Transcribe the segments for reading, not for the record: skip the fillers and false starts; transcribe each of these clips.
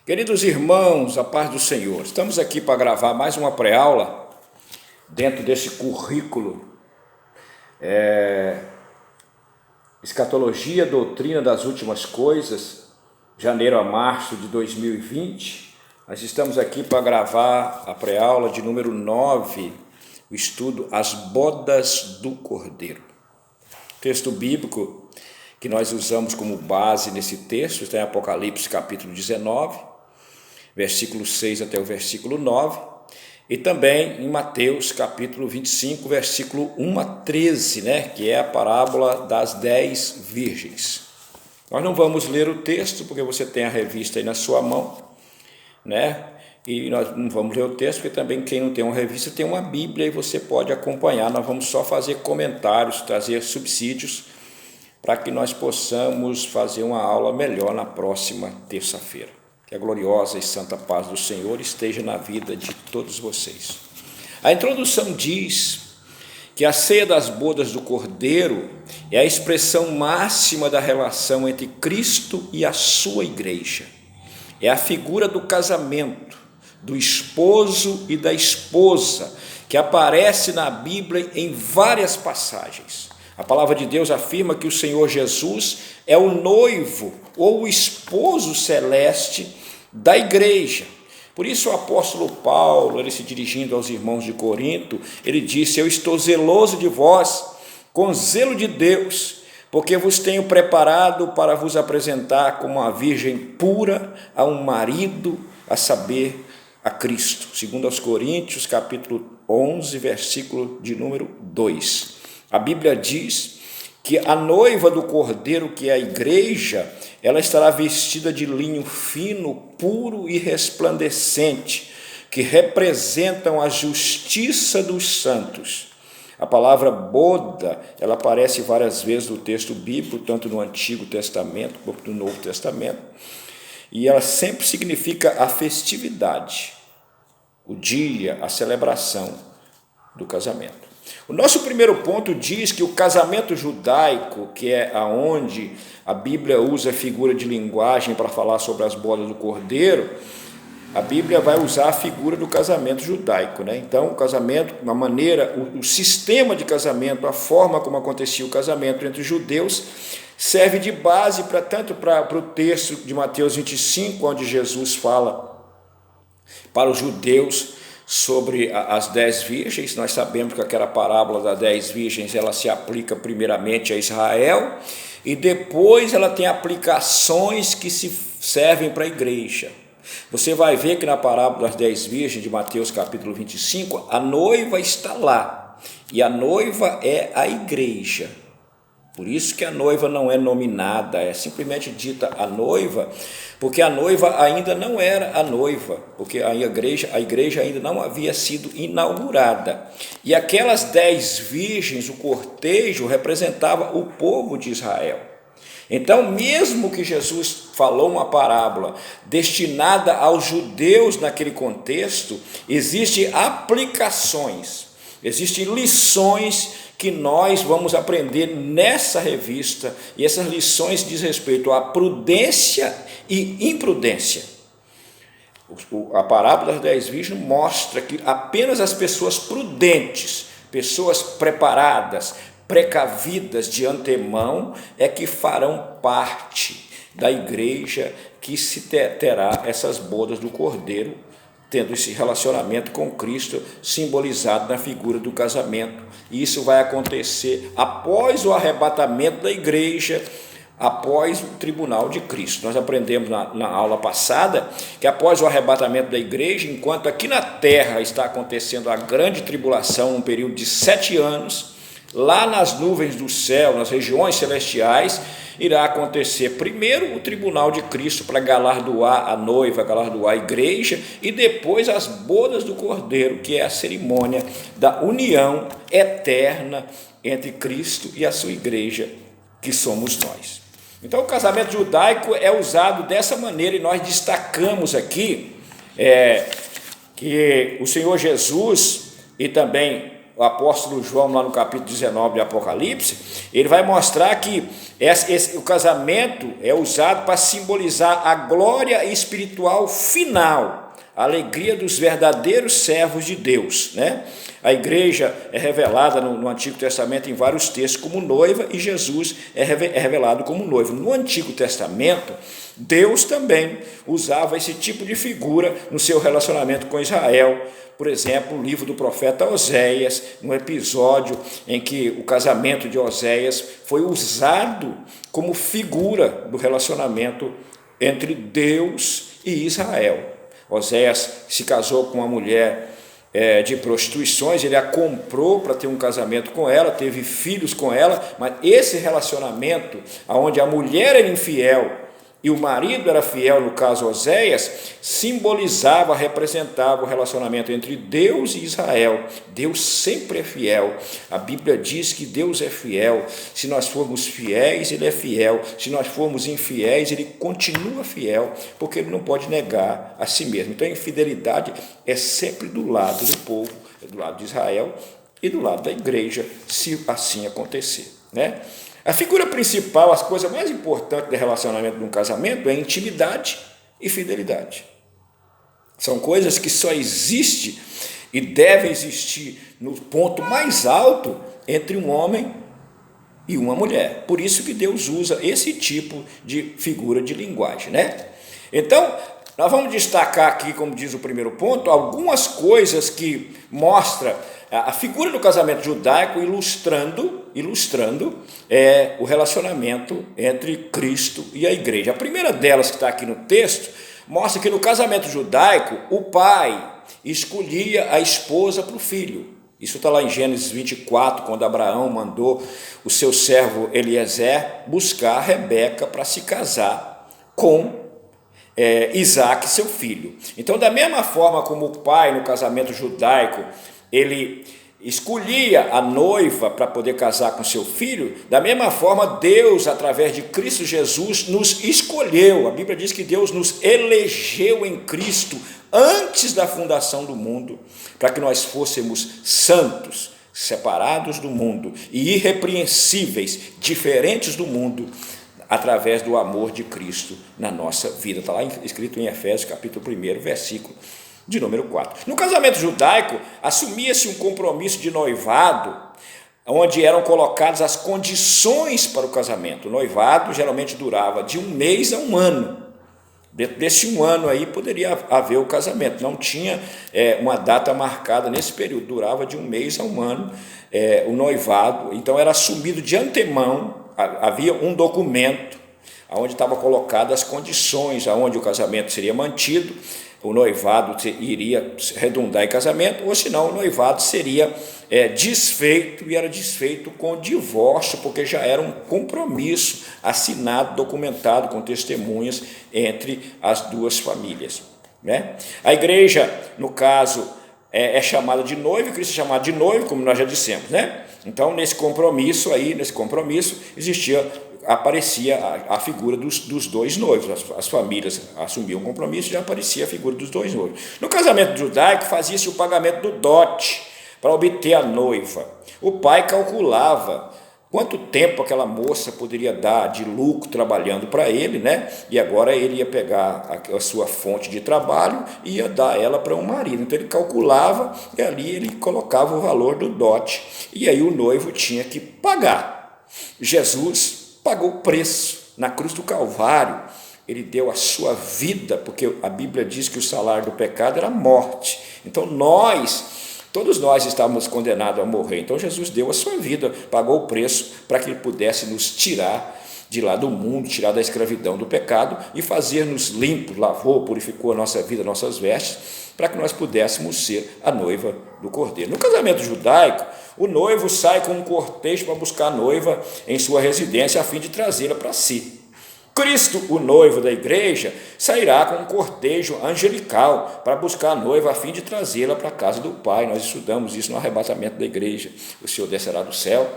Queridos irmãos, a paz do Senhor, estamos aqui para gravar mais uma pré-aula dentro desse currículo Escatologia, Doutrina das Últimas Coisas, janeiro a março de 2020. Nós estamos aqui para gravar a pré-aula de número 9, o estudo As Bodas do Cordeiro. Texto bíblico que nós usamos como base nesse texto está em Apocalipse capítulo 19, versículo 6 até o versículo 9, e também em Mateus capítulo 25, versículo 1 a 13, que é a parábola das 10 virgens. Nós não vamos ler o texto, porque você tem a revista aí na sua mão, e nós não vamos ler o texto, porque também quem não tem uma revista tem uma Bíblia e você pode acompanhar. Nós vamos só fazer comentários, trazer subsídios, para que nós possamos fazer uma aula melhor na próxima terça-feira. Que a gloriosa e santa paz do Senhor esteja na vida de todos vocês. A introdução diz que a ceia das bodas do Cordeiro é a expressão máxima da relação entre Cristo e a sua igreja. É a figura do casamento, do esposo e da esposa, que aparece na Bíblia em várias passagens. A palavra de Deus afirma que o Senhor Jesus é o noivo ou o esposo celeste da igreja. Por isso o apóstolo Paulo, ele se dirigindo aos irmãos de Corinto, ele disse: eu estou zeloso de vós, com zelo de Deus, porque vos tenho preparado para vos apresentar como uma virgem pura a um marido, a saber, a Cristo. Segundo aos Coríntios, capítulo 11, versículo de número 2. A Bíblia diz que a noiva do Cordeiro, que é a igreja, ela estará vestida de linho fino, puro e resplandecente, que representam a justiça dos santos. A palavra boda, ela aparece várias vezes no texto bíblico, tanto no Antigo Testamento quanto no Novo Testamento, e ela sempre significa a festividade, o dia, a celebração do casamento. O nosso primeiro ponto diz que o casamento judaico, que é aonde a Bíblia usa a figura de linguagem para falar sobre as bodas do Cordeiro, a Bíblia vai usar a figura do casamento judaico. Então, o casamento, uma maneira, o sistema de casamento, a forma como acontecia o casamento entre os judeus, serve de base tanto para o texto de Mateus 25, onde Jesus fala para os judeus sobre as 10 virgens. Nós sabemos que aquela parábola das 10 virgens, ela se aplica primeiramente a Israel, e depois ela tem aplicações que se servem para a igreja. Você vai ver que na parábola das 10 virgens de Mateus capítulo 25, a noiva está lá, e a noiva é a igreja. Por isso que a noiva não é nominada, é simplesmente dita a noiva, porque a noiva ainda não era a noiva, porque a igreja ainda não havia sido inaugurada. E aquelas 10 virgens, o cortejo, representava o povo de Israel. Então, mesmo que Jesus falou uma parábola destinada aos judeus naquele contexto, existem aplicações, existem lições que nós vamos aprender nessa revista, e essas lições diz respeito à prudência e imprudência. A parábola das 10 virgens mostra que apenas as pessoas prudentes, pessoas preparadas, precavidas de antemão, é que farão parte da igreja que se terá essas bodas do Cordeiro, tendo esse relacionamento com Cristo simbolizado na figura do casamento. E isso vai acontecer após o arrebatamento da igreja, após o tribunal de Cristo. Nós aprendemos na aula passada que após o arrebatamento da igreja, enquanto aqui na terra está acontecendo a grande tribulação, um período de 7 anos, lá nas nuvens do céu, nas regiões celestiais, irá acontecer primeiro o tribunal de Cristo para galardoar a noiva, galardoar a igreja, e depois as bodas do Cordeiro, que é a cerimônia da união eterna entre Cristo e a sua igreja, que somos nós. Então, o casamento judaico é usado dessa maneira, e nós destacamos aqui que o Senhor Jesus e também o apóstolo João, lá no capítulo 19 de Apocalipse, ele vai mostrar que o casamento é usado para simbolizar a glória espiritual final, a alegria dos verdadeiros servos de Deus, né? A igreja é revelada no Antigo Testamento em vários textos como noiva, e Jesus é revelado como noivo. No Antigo Testamento, Deus também usava esse tipo de figura no seu relacionamento com Israel. Por exemplo, o livro do profeta Oséias, um episódio em que o casamento de Oséias foi usado como figura do relacionamento entre Deus e Israel. Oséias se casou com uma mulher de prostituições, ele a comprou para ter um casamento com ela, teve filhos com ela, mas esse relacionamento, onde a mulher era infiel e o marido era fiel, no caso Oséias, simbolizava, representava o relacionamento entre Deus e Israel. Deus sempre é fiel. A Bíblia diz que Deus é fiel. Se nós formos fiéis, Ele é fiel. Se nós formos infiéis, Ele continua fiel, porque Ele não pode negar a si mesmo. Então a infidelidade é sempre do lado do povo, do lado de Israel e do lado da igreja, se assim acontecer, né? A figura principal, as coisas mais importantes do relacionamento de um casamento é intimidade e fidelidade. São coisas que só existem e devem existir no ponto mais alto entre um homem e uma mulher. Por isso que Deus usa esse tipo de figura de linguagem, né? Então, nós vamos destacar aqui, como diz o primeiro ponto, algumas coisas que mostram a figura do casamento judaico ilustrando o relacionamento entre Cristo e a igreja. A primeira delas, que está aqui no texto, mostra que no casamento judaico o pai escolhia a esposa para o filho. Isso está lá em Gênesis 24, quando Abraão mandou o seu servo Eliezer buscar Rebeca para se casar com Isaac, seu filho. Então, da mesma forma como o pai no casamento judaico, ele escolhia a noiva para poder casar com seu filho, da mesma forma Deus, através de Cristo Jesus, nos escolheu. A Bíblia diz que Deus nos elegeu em Cristo antes da fundação do mundo, para que nós fôssemos santos, separados do mundo e irrepreensíveis, diferentes do mundo, através do amor de Cristo na nossa vida. Está lá escrito em Efésios capítulo 1, versículo de número 4. No casamento judaico, assumia-se um compromisso de noivado, onde eram colocadas as condições para o casamento. O noivado geralmente durava de 1 mês a 1 ano. Dentro desse 1 ano aí poderia haver o casamento. Não tinha uma data marcada nesse período, durava de 1 mês a 1 ano o noivado. Então era assumido de antemão, havia um documento onde estavam colocadas as condições aonde o casamento seria mantido. O noivado iria redundar em casamento, ou senão o noivado seria desfeito, e era desfeito com divórcio, porque já era um compromisso assinado, documentado com testemunhas entre as duas famílias, né? A igreja, no caso, é chamada de noivo, e Cristo é chamado de noivo, como nós já dissemos, né? Então, nesse compromisso, aparecia a figura dos dois noivos. As famílias assumiam um compromisso, já aparecia a figura dos dois noivos. No casamento judaico, fazia-se o pagamento do dote para obter a noiva. O pai calculava quanto tempo aquela moça poderia dar de lucro trabalhando para ele, né? E agora ele ia pegar a sua fonte de trabalho e ia dar ela para um marido. Então ele calculava e ali ele colocava o valor do dote. E aí o noivo tinha que pagar. Jesus pagou o preço na cruz do Calvário. Ele deu a sua vida, porque a Bíblia diz que o salário do pecado era a morte. Então todos nós estávamos condenados a morrer. Então Jesus deu a sua vida, pagou o preço para que ele pudesse nos tirar de lá do mundo, tirar da escravidão do pecado e fazer-nos limpos, lavou, purificou a nossa vida, nossas vestes, para que nós pudéssemos ser a noiva do Cordeiro. No casamento judaico, o noivo sai com um cortejo para buscar a noiva em sua residência, a fim de trazê-la para si. Cristo, o noivo da igreja, sairá com um cortejo angelical para buscar a noiva, a fim de trazê-la para a casa do Pai. Nós estudamos isso no arrebatamento da igreja. O Senhor descerá do céu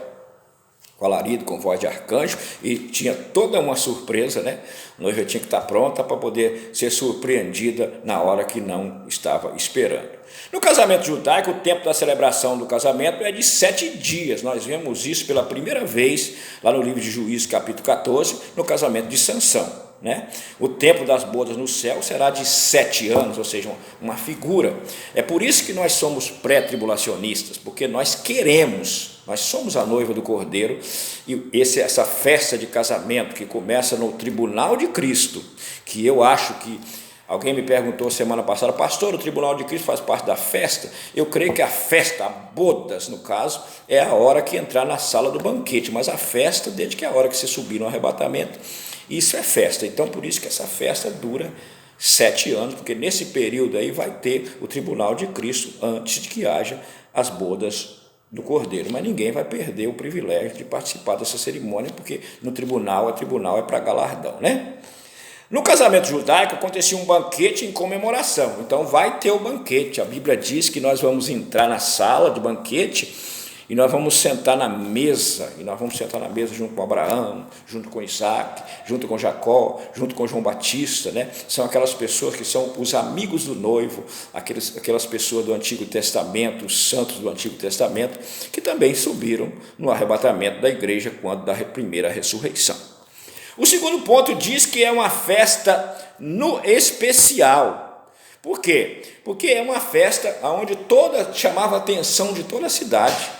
com alarido, com voz de arcanjo, e tinha toda uma surpresa, né? A noiva tinha que estar pronta para poder ser surpreendida na hora que não estava esperando. No casamento judaico, o tempo da celebração do casamento é de 7 dias. Nós vemos isso pela primeira vez lá no livro de Juízes, capítulo 14, no casamento de Sansão. Né? O tempo das bodas no céu será de 7 anos, ou seja, uma figura. É por isso que nós somos pré-tribulacionistas, porque nós queremos, nós somos a noiva do Cordeiro, e essa festa de casamento que começa no tribunal de Cristo, que eu acho que alguém me perguntou semana passada, pastor, o tribunal de Cristo faz parte da festa? Eu creio que a festa, a bodas no caso, é a hora que entrar na sala do banquete, mas a festa, desde que é a hora que você subir no arrebatamento, isso é festa. Então por isso que essa festa dura 7 anos, porque nesse período aí vai ter o tribunal de Cristo antes de que haja as bodas do Cordeiro, mas ninguém vai perder o privilégio de participar dessa cerimônia, porque no tribunal é para galardão, né? No casamento judaico acontecia um banquete em comemoração, então vai ter o banquete. A Bíblia diz que nós vamos entrar na sala de banquete e nós vamos sentar na mesa, junto com Abraão, junto com Isaac, junto com Jacó, junto com João Batista, né? São aquelas pessoas que são os amigos do noivo, aquelas pessoas do Antigo Testamento, os santos do Antigo Testamento, que também subiram no arrebatamento da igreja quando da primeira ressurreição. O segundo ponto diz que é uma festa no especial. Por quê? Porque é uma festa onde chamava a atenção de toda a cidade.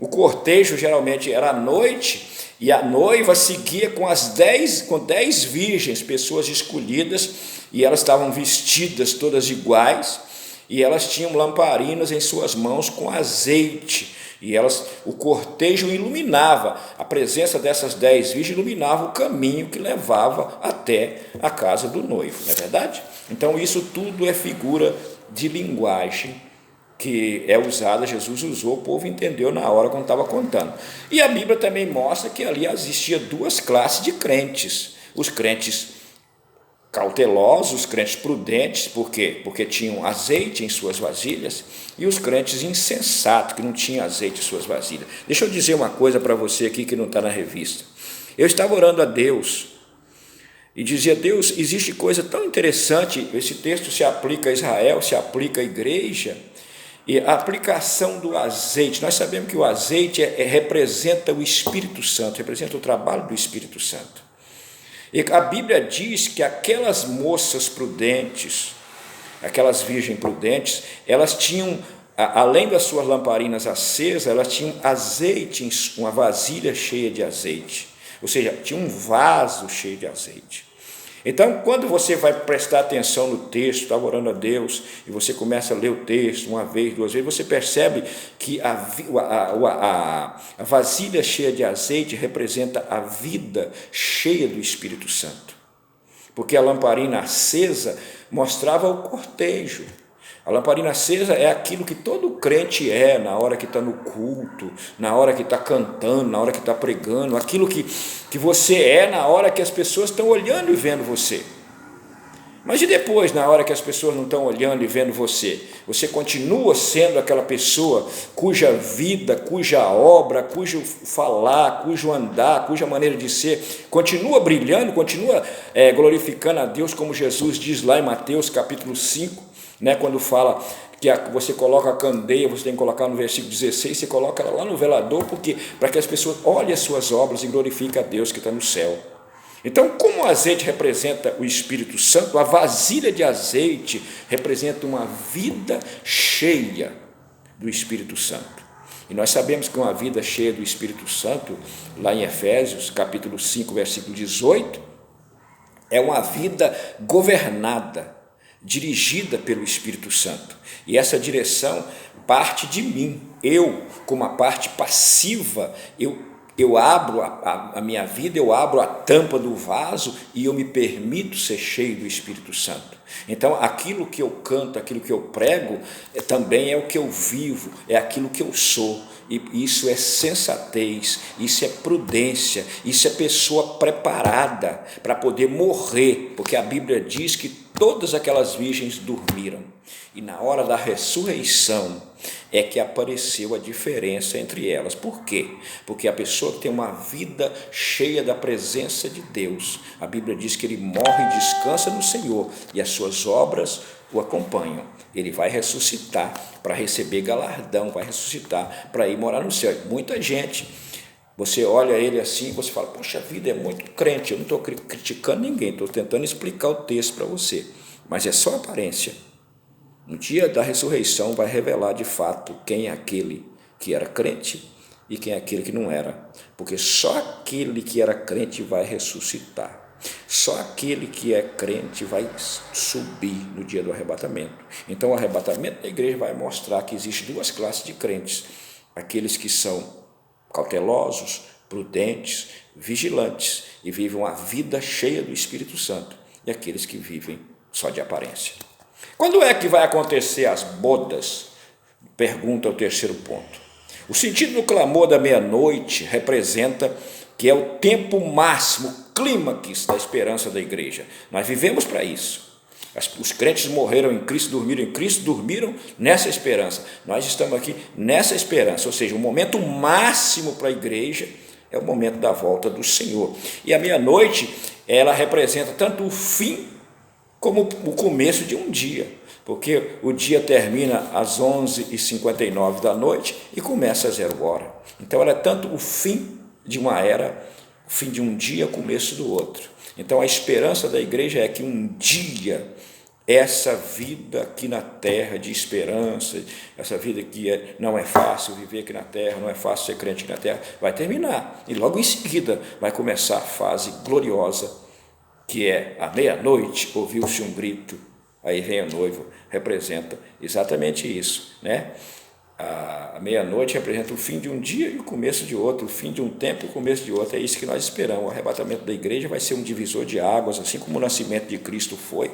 O cortejo geralmente era à noite e a noiva seguia com 10 virgens, pessoas escolhidas, e elas estavam vestidas todas iguais, e elas tinham lamparinas em suas mãos com azeite, e o cortejo iluminava, a presença dessas 10 virgens iluminava o caminho que levava até a casa do noivo, não é verdade? Então isso tudo é figura de linguagem que é usada, Jesus usou, o povo entendeu na hora quando estava contando. E a Bíblia também mostra que ali existia 2 classes de crentes, os crentes cautelosos, os crentes prudentes, por quê? Porque tinham azeite em suas vasilhas, e os crentes insensatos, que não tinham azeite em suas vasilhas. Deixa eu dizer uma coisa para você aqui que não está na revista. Eu estava orando a Deus, e dizia, Deus, existe coisa tão interessante, esse texto se aplica a Israel, se aplica à igreja, e a aplicação do azeite, nós sabemos que o azeite representa o Espírito Santo, representa o trabalho do Espírito Santo. E a Bíblia diz que aquelas moças prudentes, aquelas virgens prudentes, elas tinham, além das suas lamparinas acesas, elas tinham azeite, uma vasilha cheia de azeite, ou seja, tinha um vaso cheio de azeite. Então, quando você vai prestar atenção no texto, está orando a Deus, e você começa a ler o texto 1 vez, 2 vezes, você percebe que a vasilha cheia de azeite representa a vida cheia do Espírito Santo, porque a lamparina acesa mostrava o cortejo. A lamparina acesa é aquilo que todo crente é na hora que está no culto, na hora que está cantando, na hora que está pregando, aquilo que você é na hora que as pessoas estão olhando e vendo você. Mas e depois, na hora que as pessoas não estão olhando e vendo você? Você continua sendo aquela pessoa cuja vida, cuja obra, cujo falar, cujo andar, cuja maneira de ser, continua brilhando, continua glorificando a Deus, como Jesus diz lá em Mateus capítulo 5, né, quando fala que você coloca a candeia, você tem que colocar no versículo 16, você coloca ela lá no velador, porque para que as pessoas olhem as suas obras e glorifiquem a Deus que está no céu. Então, como o azeite representa o Espírito Santo, a vasilha de azeite representa uma vida cheia do Espírito Santo. E nós sabemos que uma vida cheia do Espírito Santo, lá em Efésios, capítulo 5, versículo 18, é uma vida governada, dirigida pelo Espírito Santo, e essa direção parte de mim. Eu, como a parte passiva, eu abro a minha vida, eu abro a tampa do vaso e eu me permito ser cheio do Espírito Santo. Então aquilo que eu canto, aquilo que eu prego, também é o que eu vivo, é aquilo que eu sou. E isso é sensatez, isso é prudência, isso é pessoa preparada para poder morrer, porque a Bíblia diz que todas aquelas virgens dormiram, e na hora da ressurreição é que apareceu a diferença entre elas. Por quê? Porque a pessoa que tem uma vida cheia da presença de Deus, a Bíblia diz que ele morre e descansa no Senhor, e as suas obras o acompanham. Ele vai ressuscitar para receber galardão, vai ressuscitar para ir morar no céu. Muita gente, você olha ele assim e você fala, poxa vida, é muito crente. Eu não estou criticando ninguém, estou tentando explicar o texto para você, mas é só aparência. No dia da ressurreição vai revelar de fato quem é aquele que era crente e quem é aquele que não era, porque só aquele que era crente vai ressuscitar. Só aquele que é crente vai subir no dia do arrebatamento. Então o arrebatamento da igreja vai mostrar que existem duas classes de crentes: aqueles que são cautelosos, prudentes, vigilantes e vivem uma vida cheia do Espírito Santo, e aqueles que vivem só de aparência. Quando é que vai acontecer as bodas? Pergunta o terceiro ponto. O sentido do clamor da meia-noite representa que é o tempo máximo, o clímax da esperança da igreja. Nós vivemos para isso. Os crentes morreram em Cristo, dormiram nessa esperança. Nós estamos aqui nessa esperança, ou seja, o momento máximo para a igreja é o momento da volta do Senhor. E a meia-noite, ela representa tanto o fim como o começo de um dia, porque o dia termina às 11h59 da noite e começa às 0h. Então ela é tanto o fim de uma era, o fim de um dia, começo do outro. Então a esperança da igreja é que um dia essa vida aqui na terra de esperança, essa vida que não é fácil viver aqui na terra, não é fácil ser crente aqui na terra, vai terminar, e logo em seguida vai começar a fase gloriosa, que é a meia-noite. Ouviu-se um grito, aí vem o noivo. Representa exatamente isso, né? A meia-noite representa o fim de um dia e o começo de outro, o fim de um tempo e o começo de outro. É isso que nós esperamos. O arrebatamento da igreja vai ser um divisor de águas, assim como o nascimento de Cristo foi,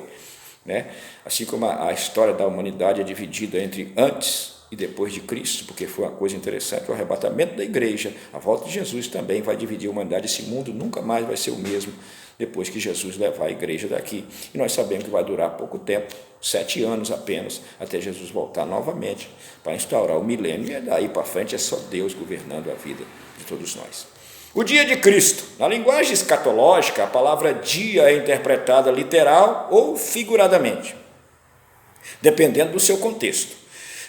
né? Assim como a história da humanidade é dividida entre antes e depois de Cristo, porque foi uma coisa interessante. O arrebatamento da igreja, a volta de Jesus, também vai dividir a humanidade. Esse mundo nunca mais vai ser o mesmo depois que Jesus levar a igreja daqui. E nós sabemos que vai durar pouco tempo, 7 anos apenas, até Jesus voltar novamente para instaurar o milênio, e daí para frente é só Deus governando a vida de todos nós. O dia de Cristo. Na linguagem escatológica, a palavra dia é interpretada literal ou figuradamente, dependendo do seu contexto.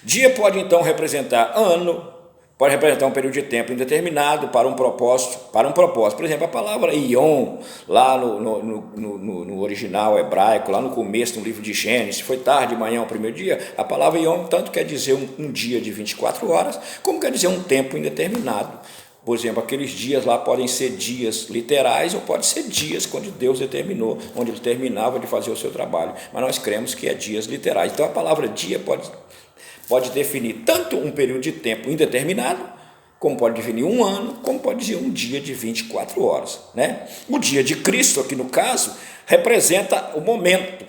Dia pode então representar ano, pode representar um período de tempo indeterminado para um propósito. Por exemplo, a palavra Ion, lá no original hebraico, lá no começo, no livro de Gênesis, foi tarde, manhã, o primeiro dia, a palavra Ion tanto quer dizer um dia de 24 horas, como quer dizer um tempo indeterminado. Por exemplo, aqueles dias lá podem ser dias literais ou pode ser dias quando Deus determinou, onde ele terminava de fazer o seu trabalho, mas nós cremos que é dias literais. Então a palavra dia pode definir tanto um período de tempo indeterminado, como pode definir um ano, como pode dizer um dia de 24 horas. Né? O dia de Cristo, aqui no caso, representa o momento,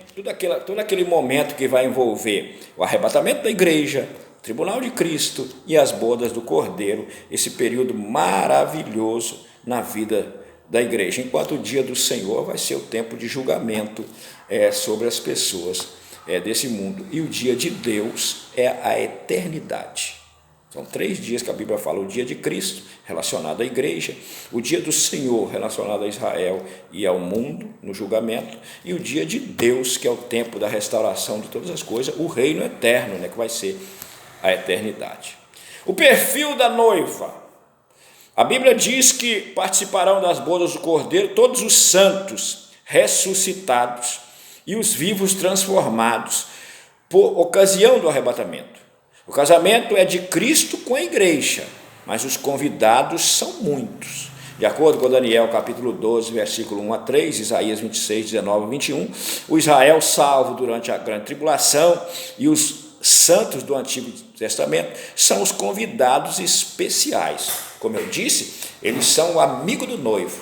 todo aquele momento que vai envolver o arrebatamento da igreja, o tribunal de Cristo e as bodas do Cordeiro, esse período maravilhoso na vida da igreja, enquanto o dia do Senhor vai ser o tempo de julgamento sobre as pessoas desse mundo, e o dia de Deus é a eternidade. São 3 dias que a Bíblia fala: o dia de Cristo, relacionado à igreja, o dia do Senhor, relacionado a Israel e ao mundo, no julgamento, e o dia de Deus, que é o tempo da restauração de todas as coisas, o reino eterno, né, que vai ser a eternidade. O perfil da noiva. A Bíblia diz que participarão das bodas do Cordeiro todos os santos ressuscitados e os vivos transformados por ocasião do arrebatamento. O casamento é de Cristo com a igreja, mas os convidados são muitos. De acordo com Daniel capítulo 12, versículo 1 a 3, Isaías 26, 19 a 21, o Israel salvo durante a grande tribulação e os santos do Antigo Testamento são os convidados especiais. Como eu disse, eles são o amigo do noivo.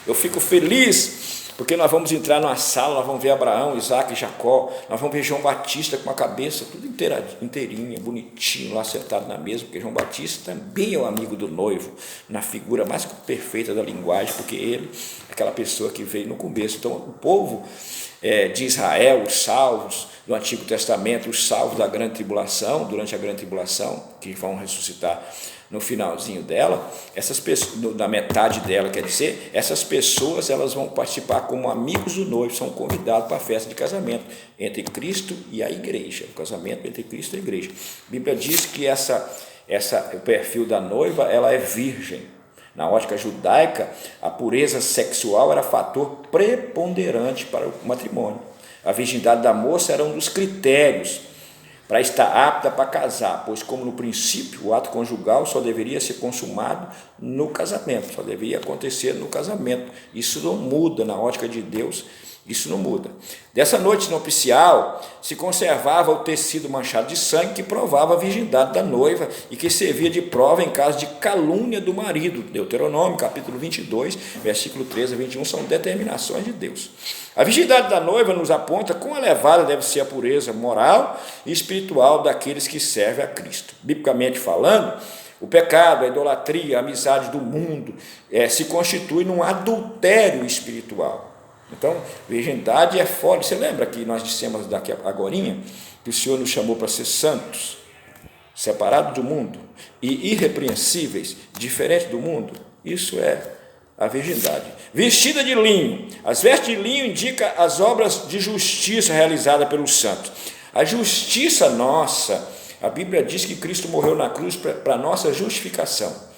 Eu fico feliz Porque nós vamos entrar numa sala, nós vamos ver Abraão, Isaac e Jacó, nós vamos ver João Batista com a cabeça tudo inteirinha, bonitinho, lá sentado na mesa, porque João Batista também é o amigo do noivo, na figura mais perfeita da linguagem, porque ele é aquela pessoa que veio no começo. Então, o povo de Israel, os salvos do Antigo Testamento, os salvos da grande tribulação, durante a grande tribulação, que vão ressuscitar no finalzinho dela, essas pessoas, na metade dela, quer dizer, essas pessoas elas vão participar como amigos do noivo, são convidados para a festa de casamento entre Cristo e a igreja, o casamento entre Cristo e a igreja. A Bíblia diz que o perfil da noiva, ela é virgem. Na ótica judaica, a pureza sexual era fator preponderante para o matrimônio. A virgindade da moça era um dos critérios para estar apta para casar, pois como no princípio o ato conjugal só deveria ser consumado no casamento, só deveria acontecer no casamento. Isso não muda na ótica de Deus, isso não muda. Dessa noite nupcial se conservava o tecido manchado de sangue que provava a virgindade da noiva e que servia de prova em caso de calúnia do marido. Deuteronômio, capítulo 22, versículo 13 a 21, são determinações de Deus. A virgindade da noiva nos aponta quão elevada deve ser a pureza moral e espiritual daqueles que servem a Cristo. Biblicamente falando, o pecado, a idolatria, a amizade do mundo se constitui num adultério espiritual. Então, virgindade é fora. Você lembra que nós dissemos daqui agorinha que o Senhor nos chamou para ser santos, separados do mundo e irrepreensíveis, diferentes do mundo? Isso é a virgindade. Vestida de linho. As vestes de linho indicam as obras de justiça realizadas pelos santos. A justiça nossa, a Bíblia diz que Cristo morreu na cruz para a nossa justificação.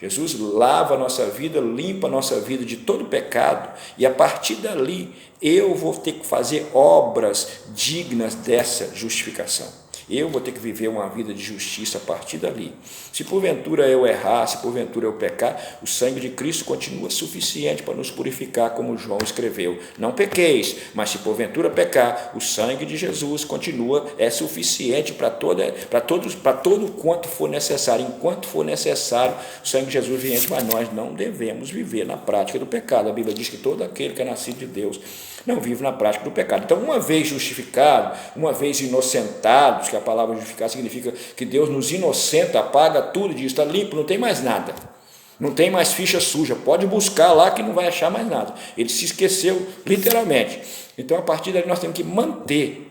Jesus lava a nossa vida, limpa a nossa vida de todo pecado, e a partir dali eu vou ter que fazer obras dignas dessa justificação. Eu vou ter que viver uma vida de justiça a partir dali. Se porventura eu errar, se porventura eu pecar, o sangue de Cristo continua suficiente para nos purificar, como João escreveu. Não pequeis, mas se porventura pecar, o sangue de Jesus continua, é suficiente para todo quanto for necessário. Enquanto for necessário, o sangue de Jesus vigente, mas nós não devemos viver na prática do pecado. A Bíblia diz que todo aquele que é nascido de Deus não vive na prática do pecado. Então, uma vez justificado, uma vez inocentados, que a palavra justificar significa que Deus nos inocenta, apaga tudo e diz, está limpo, não tem mais nada, não tem mais ficha suja, pode buscar lá que não vai achar mais nada. Ele se esqueceu literalmente. Então, a partir daí nós temos que manter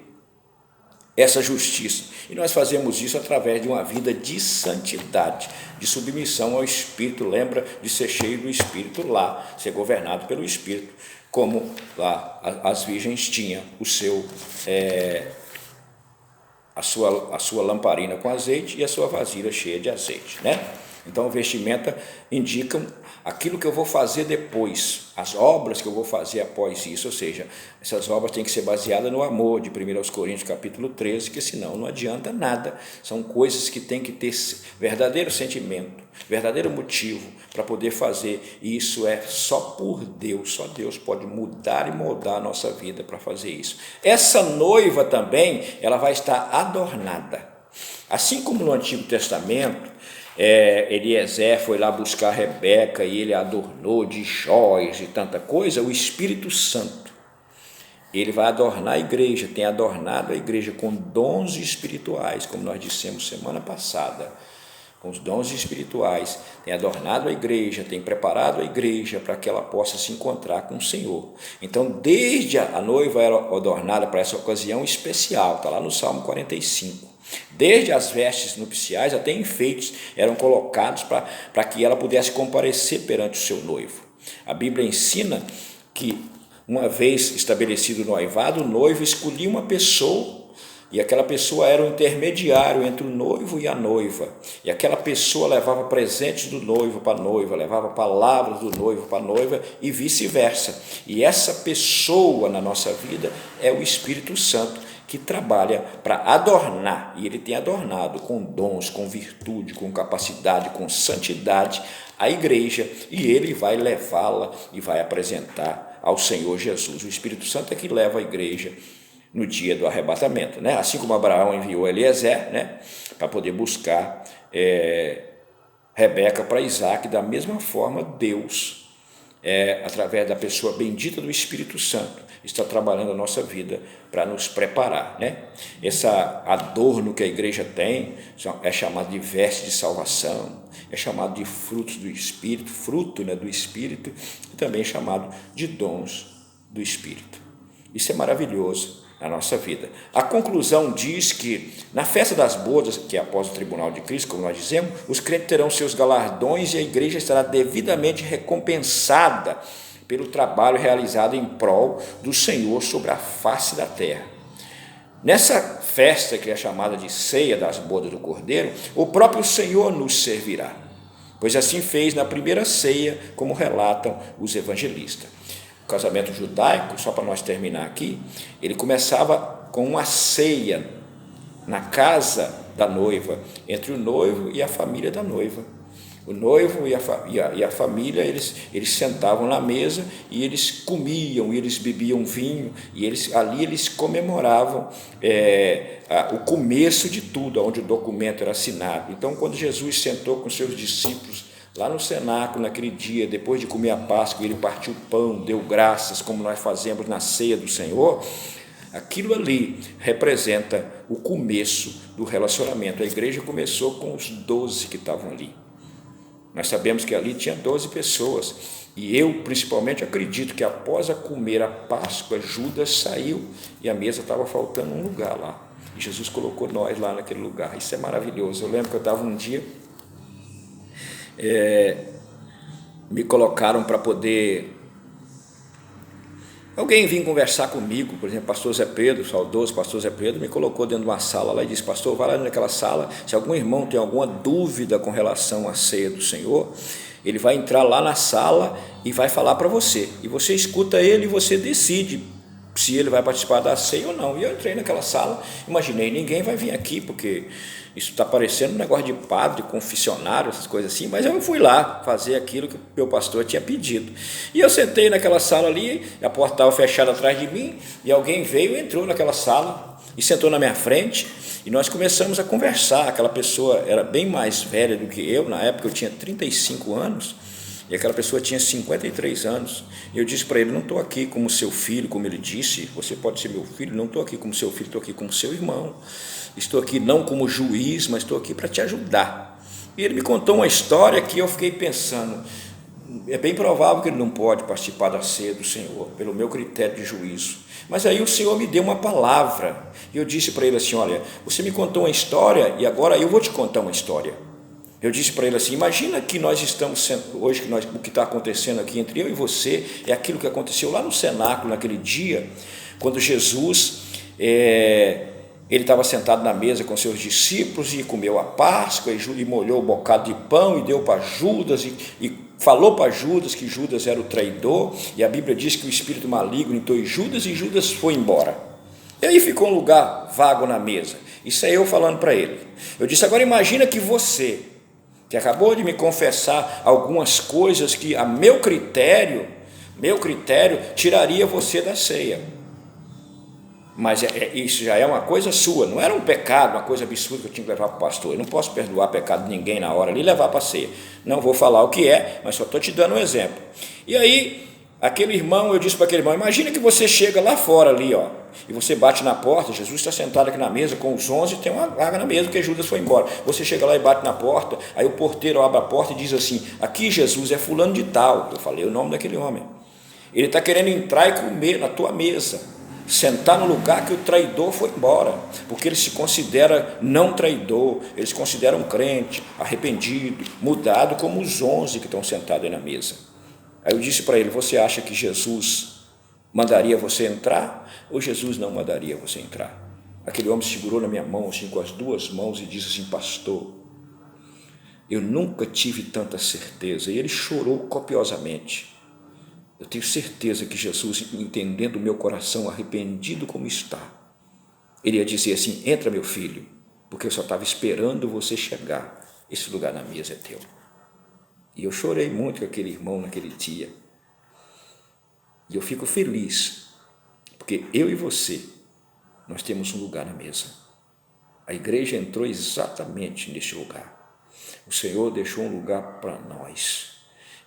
essa justiça, e nós fazemos isso através de uma vida de santidade, de submissão ao Espírito. Lembra de ser cheio do Espírito lá, ser governado pelo Espírito, como lá as virgens tinham a sua lamparina com azeite e a sua vasilha cheia de azeite, né? Então, vestimenta indicam aquilo que eu vou fazer depois, as obras que eu vou fazer após isso, ou seja, essas obras têm que ser baseadas no amor, de 1 Coríntios capítulo 13, que senão não adianta nada, são coisas que têm que ter verdadeiro sentimento, verdadeiro motivo para poder fazer, e isso é só por Deus, só Deus pode mudar e moldar a nossa vida para fazer isso. Essa noiva também, ela vai estar adornada, assim como no Antigo Testamento, Eliezer foi lá buscar Rebeca e ele adornou de jóias e tanta coisa. O Espírito Santo, ele vai adornar a igreja, tem adornado a igreja com dons espirituais, como nós dissemos semana passada, com os dons espirituais, tem adornado a igreja, tem preparado a igreja para que ela possa se encontrar com o Senhor. Então, desde a noiva era adornada para essa ocasião especial, está lá no Salmo 45. Desde as vestes nupciais até enfeites eram colocados para que ela pudesse comparecer perante o seu noivo. A Bíblia ensina que, uma vez estabelecido o noivado, o noivo escolhia uma pessoa, e aquela pessoa era o intermediário entre o noivo e a noiva, e aquela pessoa levava presentes do noivo para a noiva, levava palavras do noivo para a noiva e vice-versa. E essa pessoa na nossa vida é o Espírito Santo, que trabalha para adornar, e ele tem adornado com dons, com virtude, com capacidade, com santidade a igreja, e ele vai levá-la e vai apresentar ao Senhor Jesus. O Espírito Santo é que leva a igreja no dia do arrebatamento, né? Assim como Abraão enviou Eliezer, né, para poder buscar Rebeca para Isaac, da mesma forma Deus através da pessoa bendita do Espírito Santo, está trabalhando a nossa vida para nos preparar, né? Essa adorno que a igreja tem é chamado de veste de salvação, é chamado de frutos do Espírito, fruto, né, do Espírito, e também é chamado de dons do Espírito. Isso é maravilhoso na nossa vida. A conclusão diz que na festa das bodas, que é após o tribunal de Cristo, como nós dizemos, os crentes terão seus galardões e a igreja estará devidamente recompensada pelo trabalho realizado em prol do Senhor sobre a face da terra. Nessa festa, que é chamada de ceia das bodas do Cordeiro, o próprio Senhor nos servirá, pois assim fez na primeira ceia, como relatam os evangelistas. O casamento judaico, só para nós terminar aqui, ele começava com uma ceia na casa da noiva, entre o noivo e a família da noiva. O noivo e a família, eles sentavam na mesa e eles comiam, e eles bebiam vinho, e ali eles comemoravam o começo de tudo, onde o documento era assinado. Então, quando Jesus sentou com seus discípulos lá no cenáculo, naquele dia, depois de comer a Páscoa, ele partiu o pão, deu graças, como nós fazemos na ceia do Senhor, aquilo ali representa o começo do relacionamento. A igreja começou com os 12 que estavam ali. Nós sabemos que ali tinha 12 pessoas, e eu principalmente acredito que após a comer a Páscoa, Judas saiu e a mesa estava faltando um lugar lá, e Jesus colocou nós lá naquele lugar. Isso é maravilhoso. Eu lembro que eu estava um dia, me colocaram para poder alguém vir conversar comigo, por exemplo, pastor Zé Pedro, saudoso pastor Zé Pedro, me colocou dentro de uma sala lá e disse: pastor, vai lá naquela sala, se algum irmão tem alguma dúvida com relação à ceia do Senhor, ele vai entrar lá na sala e vai falar para você, e você escuta ele e você decide se ele vai participar da ceia ou não. E eu entrei naquela sala, imaginei, ninguém vai vir aqui, porque isso está parecendo um negócio de padre, confessionário, essas coisas assim, mas eu fui lá fazer aquilo que o meu pastor tinha pedido. E eu sentei naquela sala ali, a porta estava fechada atrás de mim, e alguém veio e entrou naquela sala e sentou na minha frente, e nós começamos a conversar. Aquela pessoa era bem mais velha do que eu, na época eu tinha 35 anos, e aquela pessoa tinha 53 anos. Eu disse para ele: não estou aqui como seu filho, como ele disse, você pode ser meu filho, não estou aqui como seu filho, estou aqui como seu irmão, estou aqui não como juiz, mas estou aqui para te ajudar. E ele me contou uma história que eu fiquei pensando, é bem provável que ele não pode participar da ceia do Senhor, pelo meu critério de juízo. Mas aí o Senhor me deu uma palavra, e eu disse para ele assim: olha, você me contou uma história, e agora eu vou te contar uma história. Eu disse para ele assim: imagina que nós estamos hoje, o que está acontecendo aqui entre eu e você é aquilo que aconteceu lá no cenáculo naquele dia, quando Jesus ele estava sentado na mesa com seus discípulos e comeu a Páscoa, e molhou o bocado de pão e deu para Judas, e falou para Judas que Judas era o traidor, e a Bíblia diz que o espírito maligno entrou em Judas, e Judas foi embora. E aí ficou um lugar vago na mesa. Isso é eu falando para ele. Eu disse: agora imagina que você, que acabou de me confessar algumas coisas que a meu critério tiraria você da ceia, mas isso já é uma coisa sua, não era um pecado, uma coisa absurda que eu tinha que levar para o pastor. Eu não posso perdoar pecado de ninguém na hora ali e levar para a ceia. Não vou falar o que é, mas só estou te dando um exemplo. E aí aquele irmão, eu disse para aquele irmão: imagina que você chega lá fora ali, ó, e você bate na porta. Jesus está sentado aqui na mesa com os 11, tem uma vaga na mesa porque Judas foi embora. Você chega lá e bate na porta, aí o porteiro abre a porta e diz assim: aqui, Jesus, é fulano de tal. Eu falei o nome daquele homem. Ele está querendo entrar e comer na tua mesa, sentar no lugar que o traidor foi embora, porque ele se considera não traidor, ele se considera um crente, arrependido, mudado, como os 11 que estão sentados aí na mesa. Aí eu disse para ele: você acha que Jesus mandaria você entrar, ou Jesus não mandaria você entrar? Aquele homem segurou na minha mão assim, com as duas mãos, e disse assim: pastor, eu nunca tive tanta certeza. E ele chorou copiosamente. Eu tenho certeza que Jesus, entendendo o meu coração arrependido como está, ele ia dizer assim: entra, meu filho, porque eu só estava esperando você chegar, esse lugar na mesa é teu. E eu chorei muito com aquele irmão naquele dia, e eu fico feliz, porque eu e você, nós temos um lugar na mesa. A igreja entrou exatamente neste lugar. O Senhor deixou um lugar para nós,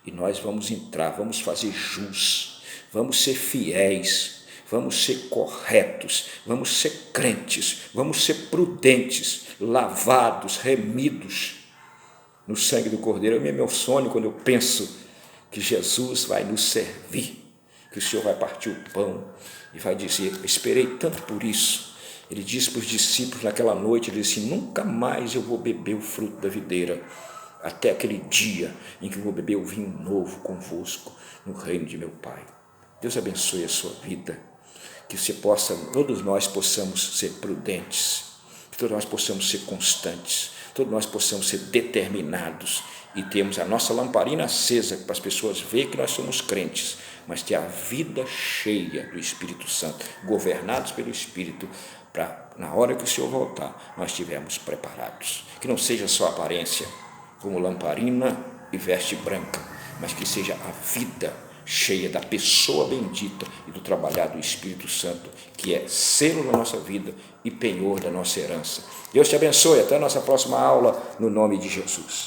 e nós vamos entrar, vamos fazer jus, vamos ser fiéis, vamos ser corretos, vamos ser crentes, vamos ser prudentes, lavados, remidos no sangue do Cordeiro. É meu sonho quando eu penso que Jesus vai nos servir, que o Senhor vai partir o pão e vai dizer: eu esperei tanto por isso. Ele disse para os discípulos naquela noite, ele disse: nunca mais eu vou beber o fruto da videira, até aquele dia em que eu vou beber o vinho novo convosco no reino de meu Pai. Deus abençoe a sua vida, que você possa, todos nós possamos ser prudentes, que todos nós possamos ser constantes, todos nós possamos ser determinados e termos a nossa lamparina acesa para as pessoas verem que nós somos crentes, mas ter a vida cheia do Espírito Santo, governados pelo Espírito, para na hora que o Senhor voltar, nós estivermos preparados. Que não seja só aparência, como lamparina e veste branca, mas que seja a vida cheia da pessoa bendita e do trabalhar do Espírito Santo, que é selo na nossa vida e penhor da nossa herança. Deus te abençoe, até a nossa próxima aula, no nome de Jesus.